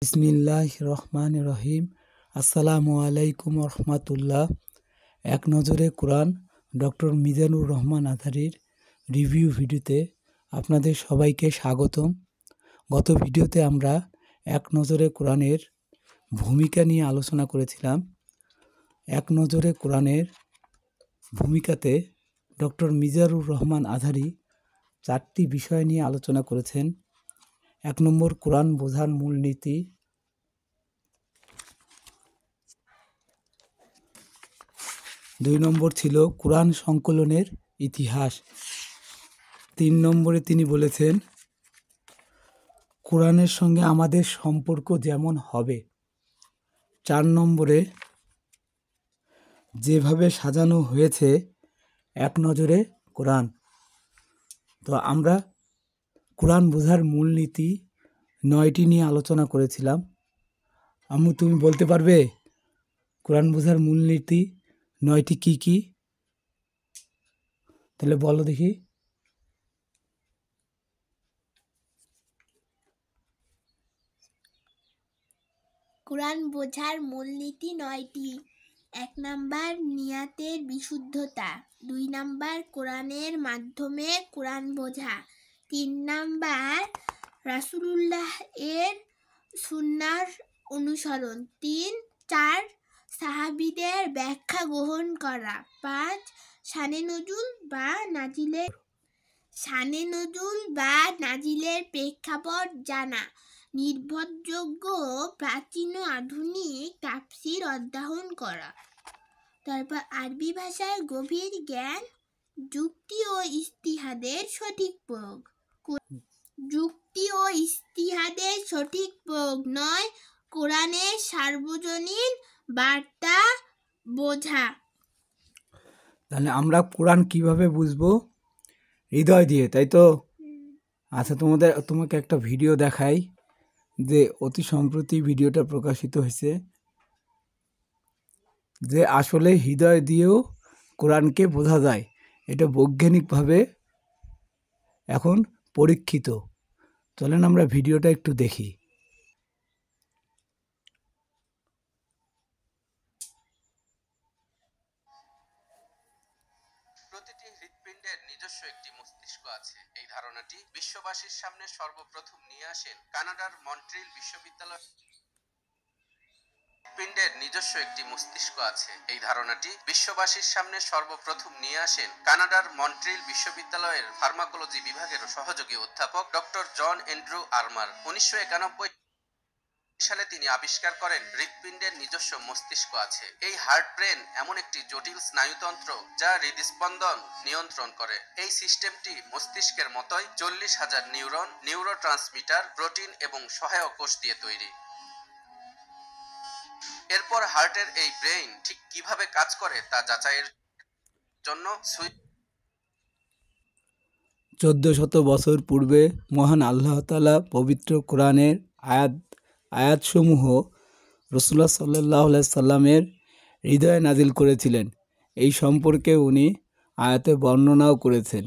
বিসমিল্লাহ রহমান রহিম। আসসালামু আলাইকুম রহমাতুল্লাহ। এক নজরে কোরআন ডক্টর মিজানুর রহমান আজহারীর রিভিউ ভিডিওতে আপনাদের সবাইকে স্বাগতম। গত ভিডিওতে আমরা এক নজরে কোরআনের ভূমিকা নিয়ে আলোচনা করেছিলাম। এক নজরে কোরআনের ভূমিকাতে ডক্টর মিজানুর রহমান আজহারী 4টি বিষয় নিয়ে আলোচনা করেছেন। 1 নম্বর, কোরআন বোঝার মূলনীতি। 2 নম্বর ছিল কোরআন সংকলনের ইতিহাস। 3 নম্বরে তিনি বলেছেন কোরআনের সঙ্গে আমাদের সম্পর্ক যেমন হবে। 4 নম্বরে যেভাবে সাজানো হয়েছে এক নজরে কোরআন। তো আমরা কোরআন বোঝার মূলনীতি 9টি নিয়ে আলোচনা করেছিলাম। আম্মু, তুমি বলতে পারবে কোরআন বোঝার মূলনীতি 9টি কি কি? তাহলে বলো দেখি। কোরআন বোঝার মূলনীতি 9টি। 1 নাম্বার, নিয়াতের বিশুদ্ধতা। 2 নাম্বার, কোরআনের মাধ্যমে কোরআন বোঝা। 3 নাম্বার, রাসূলুল্লাহ এর সুন্নাহর অনুসরণ। 4 সাহাবীদের ব্যাখ্যা গ্রহণ করা। 5 শানে নজুল বা নাজিলের প্রেক্ষাপট জানা। নির্ভরযোগ্য প্রাচীন ও আধুনিক তাফসীর অধ্যয়ন করা। তারপর আরবি ভাষার গভীর জ্ঞান। যুক্তি ও ইজতিহাদের সঠিক প্রয়োগ। যুক্তি ও ইজতিহাদের সঠিক প্রয়োগ নয়, কোরআনের সার্বজনীন বার্তা বোঝা। তাহলে আমরা কোরআন কিভাবে বুঝবো? হৃদয় দিয়ে, তাই তো? আচ্ছা, তোমাকে একটা ভিডিও দেখাই যে অতি সম্প্রতি ভিডিওটা প্রকাশিত হয়েছে, যে আসলে হৃদয় দিয়েও কোরআনকে বোঝা যায়। এটা বৈজ্ঞানিকভাবে এখন পরীক্ষিত। চলেন আমরা ভিডিওটা একটু দেখি। প্রতিটি হৃৎপিণ্ডের নিজস্ব একটি মস্তিষ্ক আছে। এই ধারণাটি বিশ্ববাসীর সামনে সর্বপ্রথম নিয়ে আসেন কানাডার মন্ট্রিল বিশ্ববিদ্যালয়। হৃৎপিণ্ডের নিজস্ব একটি মস্তিষ্ক আছে। এই ধারণাটি বিশ্ববাসীর সামনে সর্বপ্রথম নিয়ে আসেন কানাডার মন্ট্রিল বিশ্ববিদ্যালয়ের ফার্মাকোলজি বিভাগের সহযোগী অধ্যাপক ডক্টর জন অ্যান্ড্রু আর্মার। 1991 সালে তিনি আবিষ্কার করেন হৃৎপিণ্ডের নিজস্ব মস্তিষ্ক আছে। এই হার্ট ব্রেন এমন একটি জটিল স্নায়ুতন্ত্র যা হৃদস্পন্দন নিয়ন্ত্রণ করে। এই সিস্টেমটি মস্তিষ্কের মতোই 40,000 নিউরন, নিউরোট্রান্সমিটার, প্রোটিন এবং সহায়ক কোষ দিয়ে তৈরি। এরপর হার্টের এই ব্রেইন ঠিক কিভাবে কাজ করে তা যাচাইয়ের জন্য 1400 বছর পূর্বে মহান আল্লাহ তাআলা পবিত্র কোরআনের আয়াতসমূহ রাসূলুল্লাহ সাল্লাল্লাহু আলাইহি সাল্লামের হৃদয়ে নাজিল করেছিলেন। এই সম্পর্কে উনি আয়াতে বর্ণনাও করেছেন।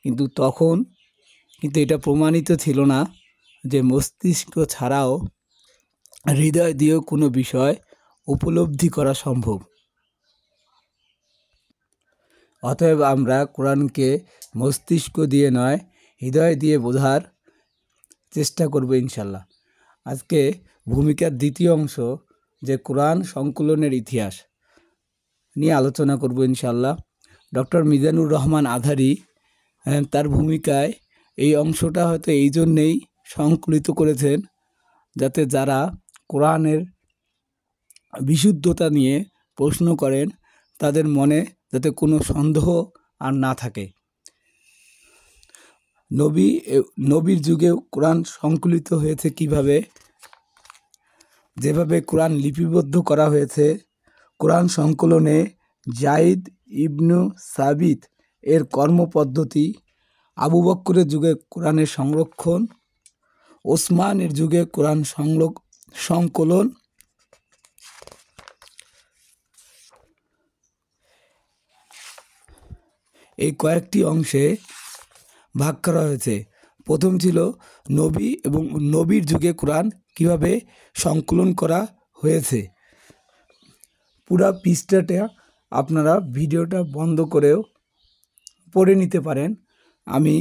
কিন্তু এটা প্রমাণিত ছিল না যে মস্তিষ্ক ছাড়াও হৃদয় দিয়েও কোনো বিষয় উপলব্ধি করা সম্ভব। অতএব আমরা কোরআনকে মস্তিষ্ক দিয়ে নয়, হৃদয় দিয়ে বোঝার চেষ্টা করব ইনশাল্লাহ। আজকে ভূমিকার দ্বিতীয় অংশ, যে কোরআন সংকলনের ইতিহাস নিয়ে আলোচনা করব ইনশাল্লাহ। ডক্টর মিজানুর রহমান আজহারী তার ভূমিকায় এই অংশটা হয়তো এই জন্যেই সংকলিত করেছেন যাতে যারা কোরআনের বিশুদ্ধতা নিয়ে প্রশ্ন করেন তাদের মনে যাতে কোনো সন্দেহ আর না থাকে। নবীর যুগে কোরআন সংকলিত হয়েছে কিভাবে? যেভাবে কোরআন লিপিবদ্ধ করা হয়েছে, কোরআন সংকলনে যায়েদ ইবনু সাবিত এর কর্মপদ্ধতি, আবু বকরের যুগে কোরআনের সংরক্ষণ, ওসমানের যুগে কোরআন সংকলন, এই কয়েকটি অংশে ভাগ করা হয়েছে। প্রথম ছিল নবীর যুগে কোরআন কিভাবে সংকলন করা হয়েছে। পুরা পৃষ্ঠাটা আপনারা ভিডিওটা বন্ধ করেও পড়ে নিতে পারেন। আমি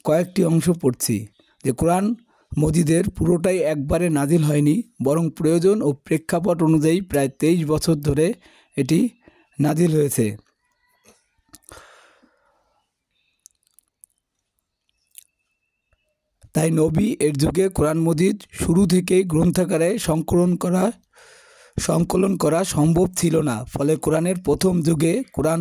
কয়েকটি অংশ পড়ছি যে কোরআন মজিদের পুরোটাই একবারে নাজিল হয়নি, বরং প্রয়োজন ও প্রেক্ষাপট অনুযায়ী প্রায় 23 বছর ধরে এটি নাজিল হয়েছে। তাই নবী এর যুগে কোরআন মজিদ শুরু থেকেই গ্রন্থাগারে সংকলন করা সম্ভব ছিল না। ফলে কোরআনের প্রথম যুগে কোরআন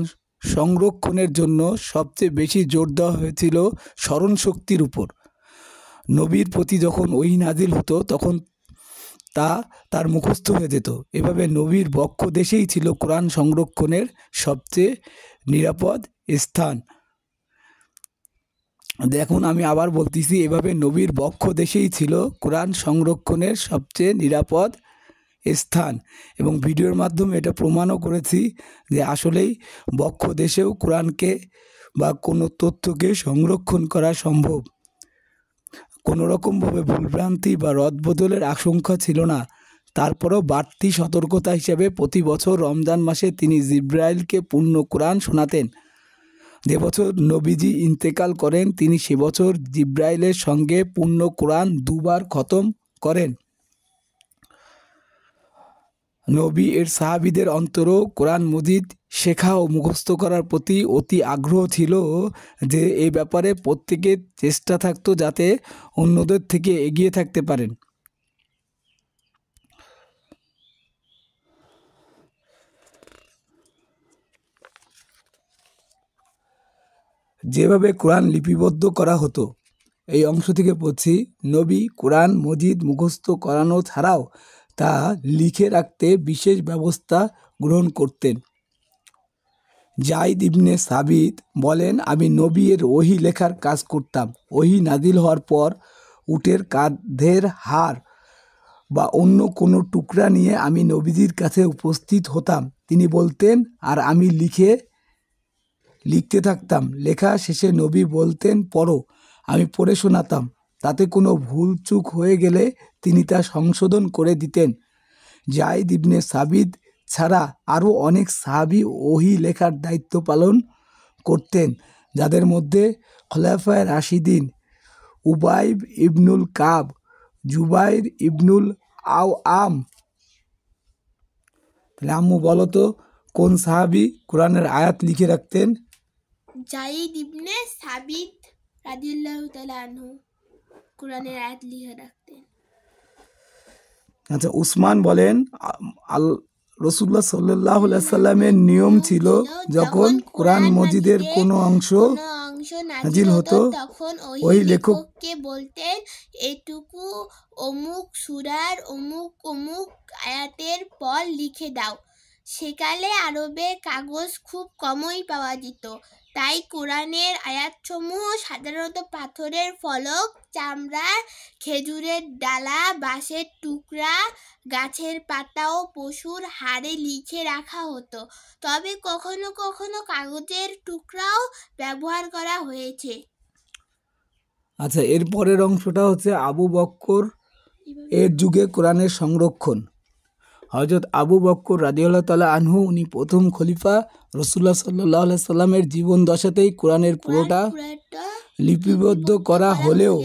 সংরক্ষণের জন্য সবচেয়ে বেশি জোর দেওয়া হয়েছিল স্মরণশক্তির উপর। নবীর প্রতি যখন ওহী নাজিল হতো তখন তা তার মুখস্থ হয়ে যেত। এভাবে নবীর বক্ষ দেশেই ছিল কোরআন সংরক্ষণের সবচেয়ে নিরাপদ স্থান। দেখুন, আমি আবার বলতেছি, এভাবে নবীর বক্ষ দেশেই ছিল কোরআন সংরক্ষণের সবচেয়ে নিরাপদ স্থান, এবং ভিডিওর মাধ্যমে এটা প্রমাণও করেছি যে আসলেই বক্ষ দেশেও কোরআনকে বা কোনো তথ্যকে সংরক্ষণ করা সম্ভব। কোনো রকমভাবে ভুলভ্রান্তি বা রদবদলের আশঙ্কা ছিল না। তারপরও বাড়তি সতর্কতা হিসেবে প্রতি বছর রমজান মাসে তিনি জিব্রাইলকে পূর্ণ কোরআন শোনাতেন। যে বছর নবীজি ইন্তেকাল করেন তিনি সে বছর জিব্রাইলের সঙ্গে পূর্ণ কোরআন 2 বার খতম করেন। নবী এর সাহাবীদের অন্তরও কোরআন মজিদ শেখা ও মুখস্থ করার প্রতি অতি আগ্রহ ছিল, যে এই ব্যাপারে প্রত্যেকের চেষ্টা থাকতো যাতে অন্যদের থেকে এগিয়ে থাকতে পারেন। যেভাবে কোরআন লিপিবদ্ধ করা হতো, এই অংশ থেকে পড়ছি, নবী কোরআন মজিদ মুখস্থ করানো ছাড়াও তা লিখে রাখতে বিশেষ ব্যবস্থা গ্রহণ করতেন। যায়েদ ইবনে সাবিত বলেন, আমি নবী এর ওহী লেখার কাজ করতাম। ওহী নাজিল হওয়ার পর উটের কাঁধের হাড় বা অন্য কোনো টুকরা নিয়ে আমি নবীজির কাছে উপস্থিত হতাম। তিনি বলতেন আর আমি লিখতে থাকতাম। লেখা শেষে নবী বলতেন, পড়ো। আমি পড়ে শোনাতাম। তাতে কোনো ভুল চুক হয়ে গেলে তিনি তা সংশোধন করে দিতেন। যায়েদ ইবনে সাবিত ছাড়া আরও অনেক সাহাবী ওহী লেখার দায়িত্ব পালন করতেন, যাদের মধ্যে খোলাফায়ে রাশিদিন, উবাই ইবনুল কাব, জুবাইর ইবনুল আওয়াম। তাহলে আম্মু বলো তো, কোন সাহাবী কোরআনের আয়াত লিখে রাখতেন? যায়েদ ইবনে সাবিত রাদিয়াল্লাহু তাআলা আনহু কোরআনের আয়াত লিখে রাখতেন। আচ্ছা, উসমান বলেন, রাসূলুল্লাহ সাল্লাল্লাহু আলাইহি সাল্লামের নিয়ম ছিল যখন কোরআন মজিদের কোনো অংশ নাজিল হতো তখন ওই ওই লেখক লেখককে বলতেন, এটুকু অমুক সূরার অমুক অমুক আয়াতের পর লিখে দাও। সেকালে আরবে কাগজ খুব কমই পাওয়া যেত, তাই কোরআনের আয়াতসমূহ সাধারণত পাথরের ফলক, চামড়া, খেজুরের ডালা, বাঁশের টুকরা, গাছের পাতা ও পশুর হাড়ে লিখে রাখা হতো। তবে কখনো কখনো কাগজের টুকরাও ব্যবহার করা হয়েছে। আচ্ছা, এর পরের অংশটা হচ্ছে আবু বক্কর এর যুগে কোরআনের সংরক্ষণ। হযরত আবু বক্কর রাদিয়াল্লাহু তাআলা আনহু, উনি প্রথম খলিফা। রাসূলুল্লাহ সাল্লাল্লাহু আলাইহি সাল্লামের জীবন দশাতেই কোরআনের পুরোটা লিপিবদ্ধ করা হলেও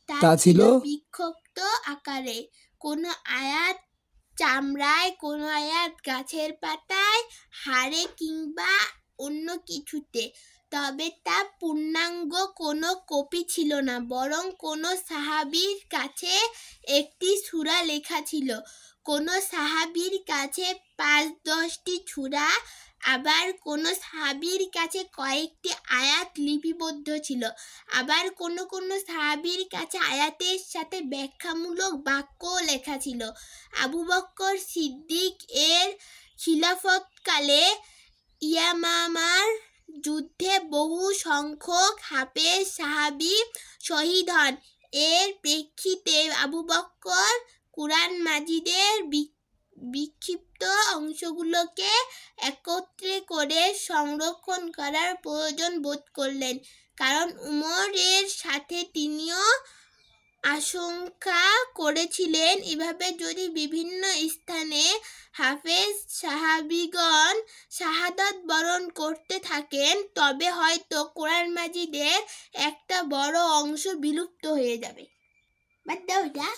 তা ছিল বিক্ষিপ্ত আকারে। কোনো আয়াত চামড়ায়, কোনো আয়াত গাছের পাতায়, হাড়ে কিংবা অন্য কিছুতে। তবে তা পূর্ণাঙ্গ কোনো কপি ছিল না, বরং কোনো সাহাবীর কাছে একটি সূরা লেখা ছিল, কোনো সাহাবীর কাছে 5-10টি সূরা, আবার কোনো সাহাবীর কাছে কয়েকটি আয়াত লিপিবদ্ধ ছিল, আবার কোনো কোনো সাহাবীর কাছে আয়াতের সাথে ব্যাখ্যামূলক বাক্যও লেখা ছিল। আবু বকর সিদ্দিক এর খিলাফতকালে ইয়ামামার যুদ্ধে বহু সংখ্যক হাফেজ সাহাবী শহীদ হন। এর প্রেক্ষিতে আবু বকর কুরআন মাজিদের বিক্ষিপ্ত অংশগুলোকে একত্রে করে সংরক্ষণ করার প্রয়োজন বোধ করলেন, কারণ উমর এর সাথে তিনিও আশঙ্কা করেছিলেন। এভাবে যদি বিভিন্ন স্থানে হাফেজ সাহাবীগণ শাহাদাত বরণ করতে থাকেন তবে হয়তো কোরআন মাজিদের একটা বড় অংশ বিলুপ্ত হয়ে যাবে। বাদ দাও এটা।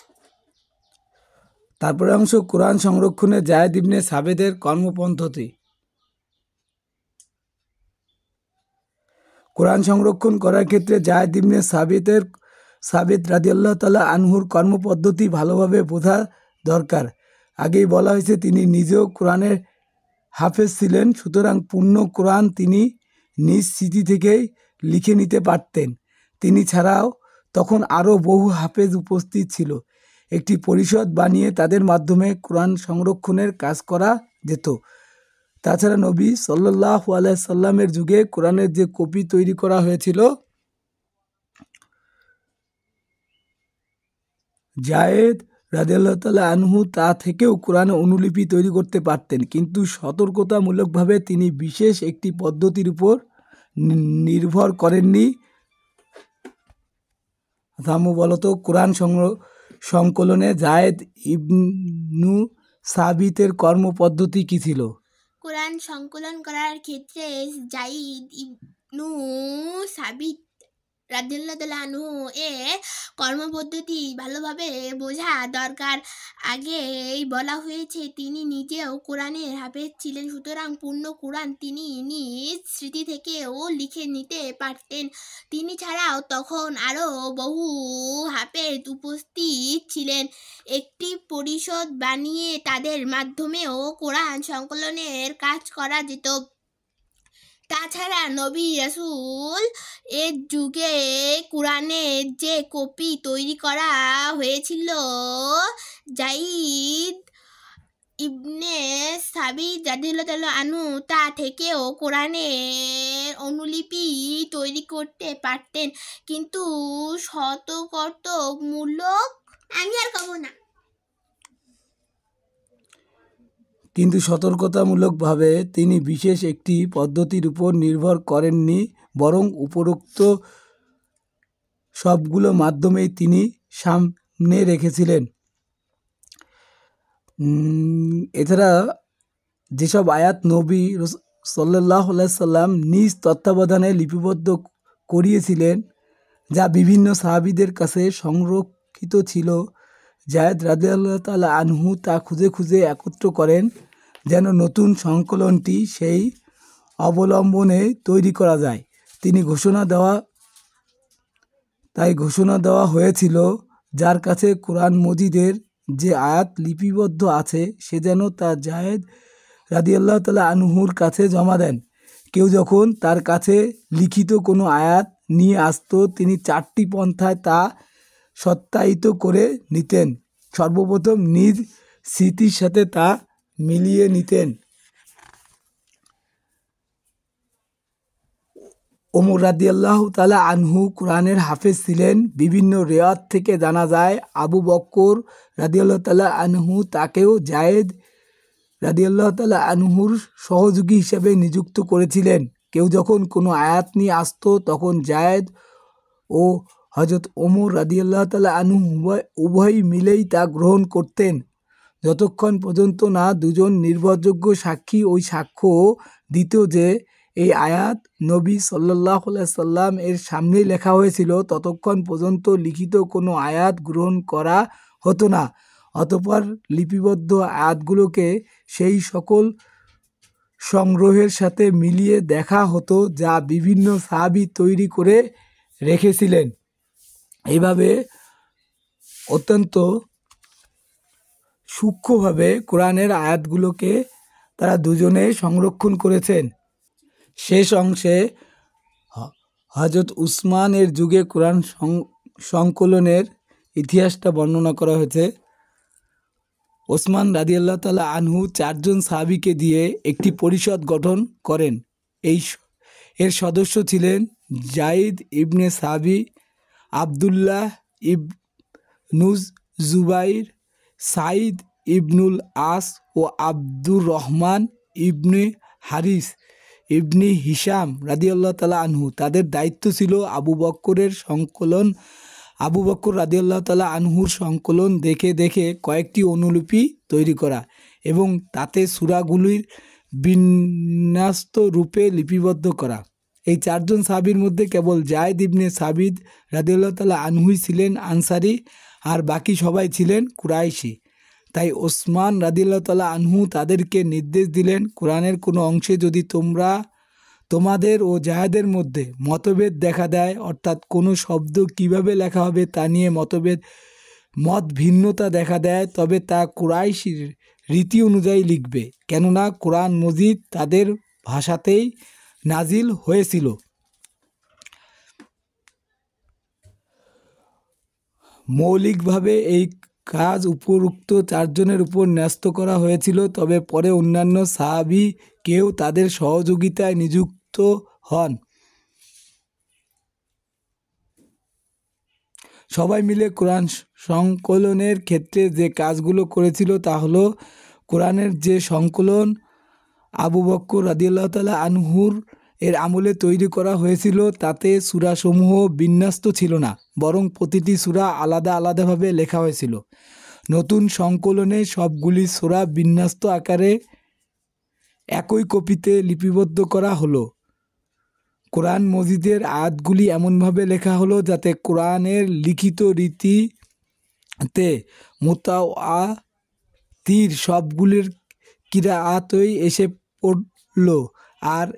তারপরে অংশ কোরআন সংরক্ষণে জায়েদ ইবনে সাবিতের কর্মপদ্ধতি। কোরআন সংরক্ষণ করার ক্ষেত্রে জায়েদ ইবনে সাবিত রাদিয়াল্লাহু তাআলা আনহুর কর্মপদ্ধতি ভালোভাবে বোঝা দরকার। আগেই বলা হয়েছে তিনি নিজেও কোরআনের হাফেজ ছিলেন, সুতরাং পূর্ণ কোরআন তিনি নিজ স্মৃতি থেকেই লিখে নিতে পারতেন। তিনি ছাড়াও তখন আরও বহু হাফেজ উপস্থিত ছিল। একটি পরিষদ বানিয়ে তাদের মাধ্যমে কোরআন সংরক্ষণের কাজ করা যেত। তাছাড়া নবী সাল্লাল্লাহু আলাইহি সাল্লামের যুগে কোরআনের যে কপি তৈরি করা হয়েছিল, জায়েদ রাদিয়াল্লাহু তাআলা আনহু তা থেকেও কোরআনে অনুলিপি তৈরি করতে পারতেন, কিন্তু সতর্কতামূলকভাবে তিনি বিশেষ একটি পদ্ধতির উপর নির্ভর করেননি। থামু বলতো, কোরআন সংকলনে জায়েদ ইবনু সাবিতের কর্মপদ্ধতি কি ছিল? কোরআন সংকলন করার ক্ষেত্রে জাইদ ইবনু সাবিত রাদিয়াল্লাহু তাআলা আনহু এর কর্মপদ্ধতি ভালোভাবে বোঝা দরকার। আগেই বলা হয়েছে তিনি নিজেও কোরআনের হাফেজ ছিলেন, সুতরাং পূর্ণ কোরআন তিনি নিজ স্মৃতি থেকেও লিখে নিতে পারতেন। তিনি ছাড়াও তখন আরও বহু হাফেজ উপস্থিত ছিলেন। একটি পরিষদ বানিয়ে তাদের মাধ্যমেও কোরআন সংকলনের কাজ করা যেত। তাছাড়া নবী রাসূল এর যুগে কোরআনের যে কপি তৈরি করা হয়েছিল, জাইদ ইবনে সাবিত রাদিয়াল্লাহু তাআলা আনহু তা থেকেও কোরআনের অনুলিপি তৈরি করতে পারতেন, কিন্তু সতর্কতামূলকভাবে তিনি বিশেষ একটি পদ্ধতির উপর নির্ভর করেননি, বরং উপরোক্ত সবগুলো মাধ্যমেই তিনি সামনে রেখেছিলেন। এছাড়া যেসব আয়াত নবী সাল্লাল্লাহু আলাইহি সাল্লাম নিজ তত্ত্বাবধানে লিপিবদ্ধ করিয়েছিলেন, যা বিভিন্ন সাহাবীদের কাছে সংরক্ষিত ছিল, জায়েদ রাদিয়াল্লাহু তাআলা আনহু তা খুঁজে খুঁজে একত্র করেন যেন নতুন সংকলনটি সেই অবলম্বনে তৈরি করা যায়। ঘোষণা দেওয়া হয়েছিল, যার কাছে কোরআন মজিদের যে আয়াত লিপিবদ্ধ আছে সে যেন তা জায়েদ রাদিয়াল্লাহু তাআলা আনহুর কাছে জমা দেন। কেউ যখন তার কাছে লিখিত কোনো আয়াত নিয়ে আসতো, তিনি 4টি পন্থায় তা সত্যায়িত করে নিতেন। সর্বপ্রথম নিজ স্মৃতির সাথে তা মিলিয়ে নিতেন। ওমর রাদিয়াল্লাহু তাআলা আনহু কোরআনের হাফেজ ছিলেন। বিভিন্ন রিওয়ায়াত থেকে জানা যায়, আবু বকর রাদিয়াল্লাহু তাআলা আনহু তাকেও জায়েদ রাদিয়াল্লাহু তাআলা আনহুর সহযোগী হিসেবে নিযুক্ত করেছিলেন। কেউ যখন কোনো আয়াত নিয়ে আসতো, তখন জায়েদ ও হযরত ওমর রাদিয়াল্লাহু তাআলা আনহু উভয় মিলেই তা গ্রহণ করতেন, যতক্ষণ পর্যন্ত না দুজন নির্ভরযোগ্য সাক্ষী ওই সাক্ষ্য দিত যে এই আয়াত নবী সাল্লাল্লাহু আলাইহি সাল্লাম এর সামনেই লেখা হয়েছিল, ততক্ষণ পর্যন্ত লিখিত কোনো আয়াত গ্রহণ করা হতো না। অতঃপর লিপিবদ্ধ আয়াতগুলোকে সেই সকল সংগ্রহের সাথে মিলিয়ে দেখা হতো যা বিভিন্ন সাহাবী তৈরি করে রেখেছিলেন। এইভাবে অত্যন্ত সূক্ষ্মভাবে কোরআনের আয়াতগুলোকে তারা দুজনে সংরক্ষণ করেছেন। শেষ অংশে হযরত উসমানের যুগে কোরআন সংকলনের ইতিহাসটা বর্ণনা করা হয়েছে। ওসমান রাদিয়াল্লাহু তাআলা আনহু 4 জন সাহাবীকে দিয়ে একটি পরিষদ গঠন করেন। এর সদস্য ছিলেন জাইদ ইবনে সাবি, আবদুল্লাহ ইবনুজ জুবাইর, সাইদ ইবনুল আস ও আব্দুর রহমান ইবনে হারিস ইবনে হিশাম রাদিয়াল্লাহু তাআলা আনহু। তাদের দায়িত্ব ছিল আবু বকরের সংকলন, আবু বকর রাদিয়াল্লাহু তাআলা আনহুর সংকলন দেখে দেখে কয়েকটি অনুলিপি তৈরি করা এবং তাতে সূরাগুলির বিন্যস্ত রূপে লিপিবদ্ধ করা। এই চারজন সাহাবীর মধ্যে কেবল যায়েদ ইবনে সাবিত রাদিয়াল্লাহু তাআলা আনহুই ছিলেন আনসারী, আর বাকি সবাই ছিলেন কুরাইশি। তাই ওসমান রাদিয়াল্লাহু তাআলা আনহু তাদেরকে নির্দেশ দিলেন, কোরআনের কোনো অংশে যদি তোমাদের ও যায়েদের মধ্যে মতভেদ দেখা দেয়, অর্থাৎ কোনো শব্দ কিভাবে লেখা হবে তা নিয়ে মত ভিন্নতা দেখা দেয়, তবে তা কুরাইশির রীতি অনুযায়ী লিখবে, কেননা কোরআন মজিদ তাদের ভাষাতেই নাজিল হয়েছিল। মৌলিকভাবে এই কাজ উপরোক্ত চারজনের উপর ন্যস্ত করা হয়েছিল, তবে পরে অন্যান্য সাহাবীকেও তাদের সহযোগিতায় নিযুক্ত হন। সবাই মিলে কোরআন সংকলনের ক্ষেত্রে যে কাজগুলো করেছিল তা হলো, কোরআনের যে সংকলন আবু বকর রাদিয়াল্লাহু তাআলা আনহুর এর আমলে তৈরি করা হয়েছিল তাতে সূরাসমূহ বিন্যস্ত ছিল না, বরং প্রতিটি সূরা আলাদা আলাদাভাবে লেখা হয়েছিল। নতুন সংকলনে সবগুলি সূরা বিন্যস্ত আকারে একই কপিতে লিপিবদ্ধ করা হলো। কোরআন মজিদের আয়াতগুলি এমনভাবে লেখা হলো যাতে কোরআনের লিখিত রীতিতে মুতাওয়াতির সবগুলির কিরাআতই এসে পড়ল। আর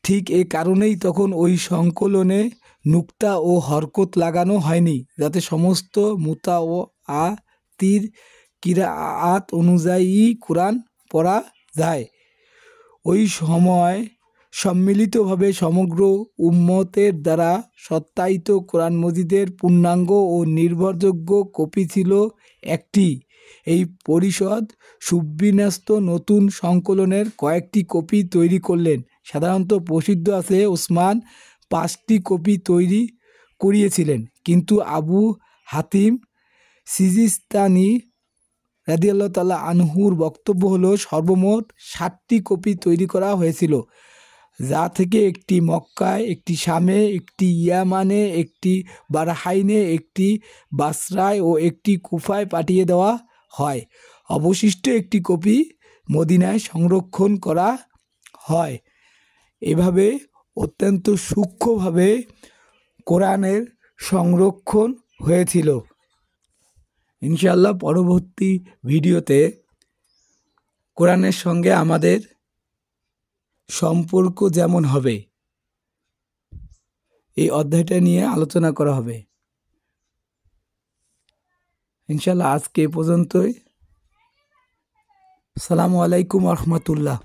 ঠিক এ কারণেই তখন ওই সংকলনে নুক্তা ও হরকত লাগানো হয়নি, যাতে সমস্ত মুতাওয়াতির কিরাআত অনুযায়ী কোরআন পড়া যায়। ওই সময় সম্মিলিতভাবে সমগ্র উম্মতের দ্বারা সত্যায়িত কোরআন মজিদের পূর্ণাঙ্গ ও নির্ভরযোগ্য কপি ছিল একটি। এই পরিষদ সুবিন্যস্ত নতুন সংকলনের কয়েকটি কপি তৈরি করলেন। সাধারণত প্রসিদ্ধ আছে ওসমান 5টি কপি তৈরি করিয়েছিলেন, কিন্তু আবু হাতিম সিজিস্তানি রাদিয়াল্লাহু তাআলা আনহুর বক্তব্য হলো সর্বমোট 60টি কপি তৈরি করা হয়েছিল, যা থেকে একটি মক্কায়, একটি শামে, একটি ইয়ামানে, একটি বারহাইনে, একটি বাসরায় ও একটি কুফায় পাঠিয়ে দেওয়া হয়। অবশিষ্ট একটি কপি মদিনায় সংরক্ষণ করা হয়। এভাবে অত্যন্ত সূক্ষ্মভাবে কোরআনের সংরক্ষণ হয়েছিল। ইনশাআল্লাহ পরবর্তী ভিডিওতে কোরআনের সঙ্গে আমাদের সম্পর্ক যেমন হবে এই অধ্যায়টা নিয়ে আলোচনা করা হবে। ইনশাআল্লাহ আজকে এ পর্যন্তই। আসসালামু আলাইকুম ওয়া রাহমাতুল্লাহ।